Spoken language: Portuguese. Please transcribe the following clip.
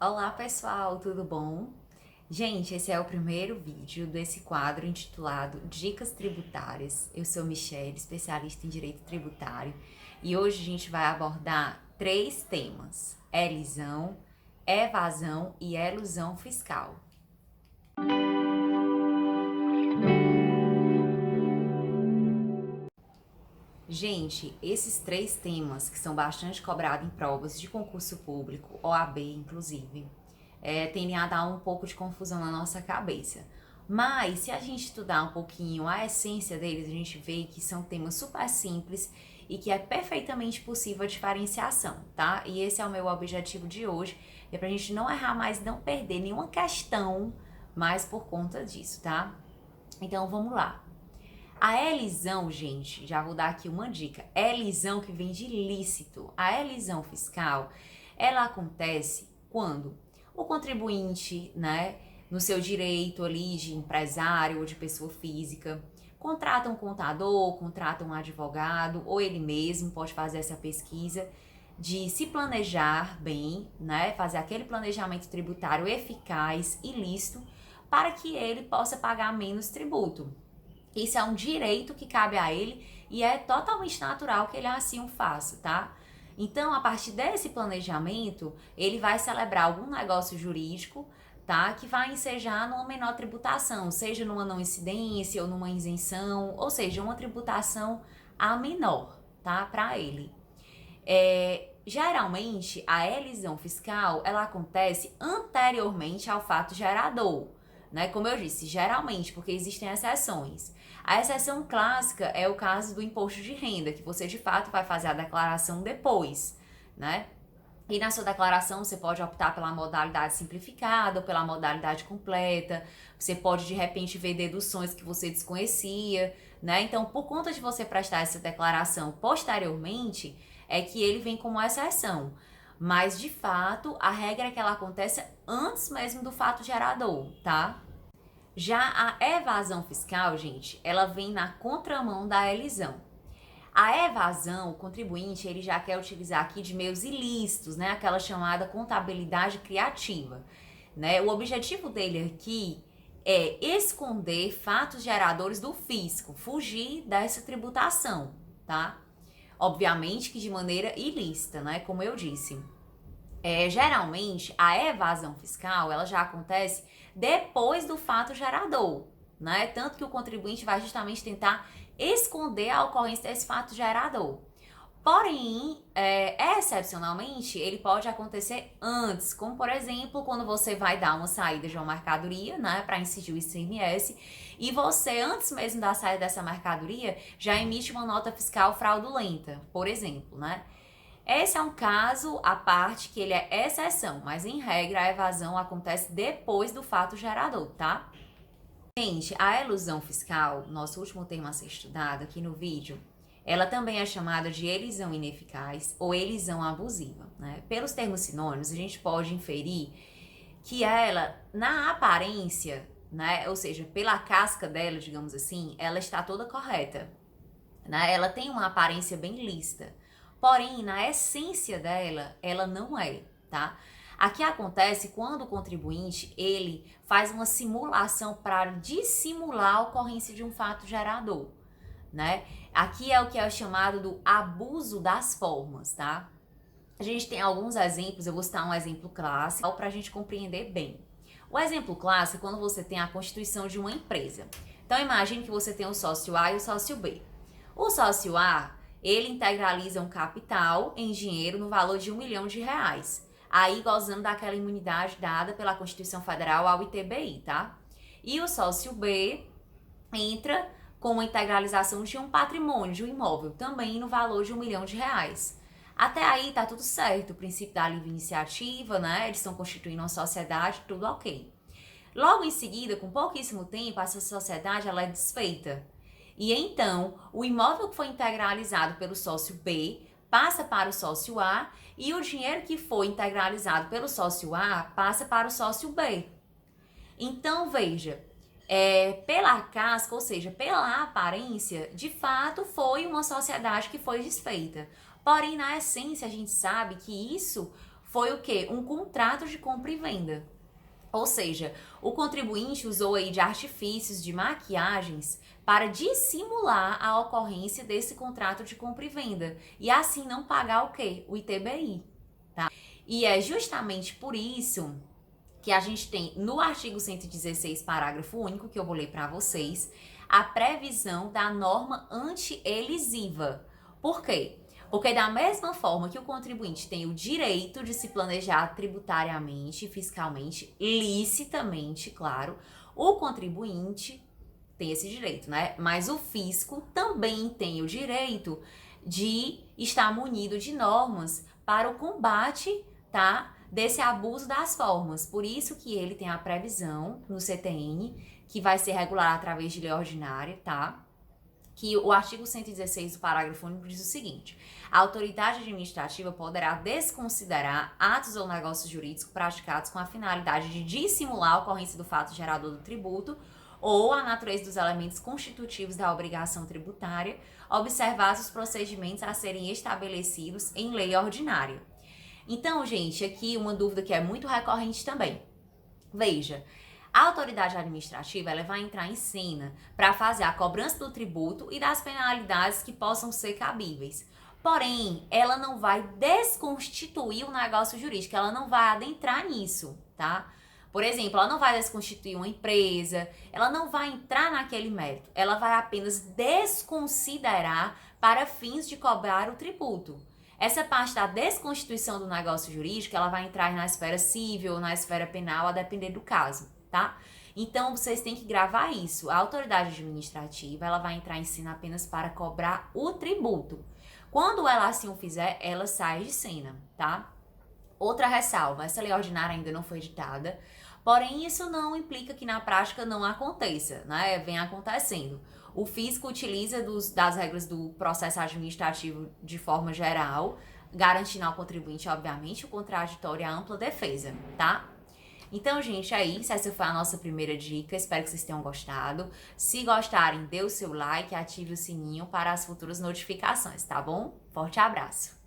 Olá pessoal, tudo bom? Gente, esse é o primeiro vídeo desse quadro intitulado Dicas Tributárias. Eu sou Michelle, especialista em Direito Tributário, e hoje a gente vai abordar três temas: elisão, evasão e elusão fiscal. Gente, esses três temas que são bastante cobrados em provas de concurso público, OAB inclusive, tendem a dar um pouco de confusão na nossa cabeça. Mas se a gente estudar um pouquinho a essência deles, a gente vê que são temas super simples e que é perfeitamente possível a diferenciação, tá? E esse é o meu objetivo de hoje, é pra gente não errar mais, não perder nenhuma questão mais por conta disso, tá? Então vamos lá. A elisão, gente, já vou dar aqui uma dica. Elisão que vem de lícito. A elisão fiscal, ela acontece quando o contribuinte, né, no seu direito ali de empresário ou de pessoa física, contrata um contador, contrata um advogado, ou ele mesmo pode fazer essa pesquisa de se planejar bem, né, fazer aquele planejamento tributário eficaz e lícito para que ele possa pagar menos tributo. Isso é um direito que cabe a ele e é totalmente natural que ele assim o faça, tá? Então, a partir desse planejamento, ele vai celebrar algum negócio jurídico, tá? Que vai ensejar numa menor tributação, seja numa não incidência ou numa isenção, ou seja, uma tributação a menor, tá? Para ele. Geralmente, a elisão fiscal, ela acontece anteriormente ao fato gerador, né? Como eu disse, geralmente, porque existem exceções. A exceção clássica é o caso do imposto de renda, que você de fato vai fazer a declaração depois, né? E na sua declaração você pode optar pela modalidade simplificada ou pela modalidade completa. Você pode de repente ver deduções que você desconhecia, né? Então, por conta de você prestar essa declaração posteriormente, é que ele vem como exceção. Mas de fato, a regra é que ela acontece antes mesmo do fato gerador, tá? Já a evasão fiscal, gente, ela vem na contramão da elisão. A evasão, o contribuinte, ele já quer utilizar aqui de meios ilícitos, né? Aquela chamada contabilidade criativa, né? O objetivo dele aqui é esconder fatos geradores do fisco, fugir dessa tributação, tá? Obviamente que de maneira ilícita, né? Como eu disse. Geralmente, a evasão fiscal, ela já acontece depois do fato gerador, né? Tanto que o contribuinte vai justamente tentar esconder a ocorrência desse fato gerador. Porém, excepcionalmente, ele pode acontecer antes, como por exemplo, quando você vai dar uma saída de uma mercadoria, né, para incidir o ICMS, e você, antes mesmo da saída dessa mercadoria, já emite uma nota fiscal fraudulenta, por exemplo, né? Esse é um caso à parte que ele é exceção, mas em regra a evasão acontece depois do fato gerador, tá? Gente, a elusão fiscal, nosso último tema a ser estudado aqui no vídeo, ela também é chamada de elisão ineficaz ou elisão abusiva, né? Pelos termos sinônimos, a gente pode inferir que ela, na aparência, né, ou seja, pela casca dela, digamos assim, ela está toda correta, né? Ela tem uma aparência bem lícita. Porém, na essência dela, ela não é, tá? Aqui acontece quando o contribuinte, ele faz uma simulação para dissimular a ocorrência de um fato gerador, né? Aqui é o que é chamado do abuso das formas, tá? A gente tem alguns exemplos, eu vou citar um exemplo clássico para a gente compreender bem. O exemplo clássico é quando você tem a constituição de uma empresa. Então, imagine que você tem o sócio A e o sócio B. O sócio A, ele integraliza um capital em dinheiro no valor de R$ 1 milhão, aí gozando daquela imunidade dada pela Constituição Federal ao ITBI, tá? E o sócio B entra com uma integralização de um patrimônio, de um imóvel, também no valor de R$ 1 milhão. Até aí tá tudo certo, o princípio da livre iniciativa, né? Eles estão constituindo uma sociedade, tudo ok. Logo em seguida, com pouquíssimo tempo, essa sociedade ela é desfeita. E então, o imóvel que foi integralizado pelo sócio B passa para o sócio A e o dinheiro que foi integralizado pelo sócio A passa para o sócio B. Então, veja, pela casca, ou seja, pela aparência, de fato foi uma sociedade que foi desfeita. Porém, na essência, a gente sabe que isso foi o quê? Um contrato de compra e venda. Ou seja, o contribuinte usou aí de artifícios, de maquiagens para dissimular a ocorrência desse contrato de compra e venda e assim não pagar o quê? O ITBI, tá? E é justamente por isso que a gente tem no artigo 116, parágrafo único, que eu vou ler para vocês, a previsão da norma anti-elisiva. Por quê? Porque da mesma forma que o contribuinte tem o direito de se planejar tributariamente e fiscalmente, licitamente, claro, o contribuinte tem esse direito, né? Mas o fisco também tem o direito de estar munido de normas para o combate, tá? Desse abuso das formas. Por isso que ele tem a previsão no CTN, que vai ser regular através de lei ordinária, tá? Que o artigo 116 do parágrafo único diz o seguinte: a autoridade administrativa poderá desconsiderar atos ou negócios jurídicos praticados com a finalidade de dissimular a ocorrência do fato gerador do tributo ou a natureza dos elementos constitutivos da obrigação tributária, observados os procedimentos a serem estabelecidos em lei ordinária. Então, gente, aqui uma dúvida que é muito recorrente também. Veja, a autoridade administrativa ela vai entrar em cena para fazer a cobrança do tributo e das penalidades que possam ser cabíveis. Porém, ela não vai desconstituir o negócio jurídico, ela não vai adentrar nisso, tá? Por exemplo, ela não vai desconstituir uma empresa, ela não vai entrar naquele mérito, ela vai apenas desconsiderar para fins de cobrar o tributo. Essa parte da desconstituição do negócio jurídico, ela vai entrar na esfera civil ou na esfera penal, a depender do caso, tá? Então, vocês têm que gravar isso. A autoridade administrativa, ela vai entrar em cena apenas para cobrar o tributo. Quando ela assim o fizer, ela sai de cena, tá? Outra ressalva, essa lei ordinária ainda não foi editada, porém isso não implica que na prática não aconteça, né? Vem acontecendo. O fisco utiliza das regras do processo administrativo de forma geral, garantindo ao contribuinte, obviamente, o contraditório e a ampla defesa, tá? Então, gente, é isso. Essa foi a nossa primeira dica. Espero que vocês tenham gostado. Se gostarem, dê o seu like, ative o sininho para as futuras notificações, tá bom? Forte abraço!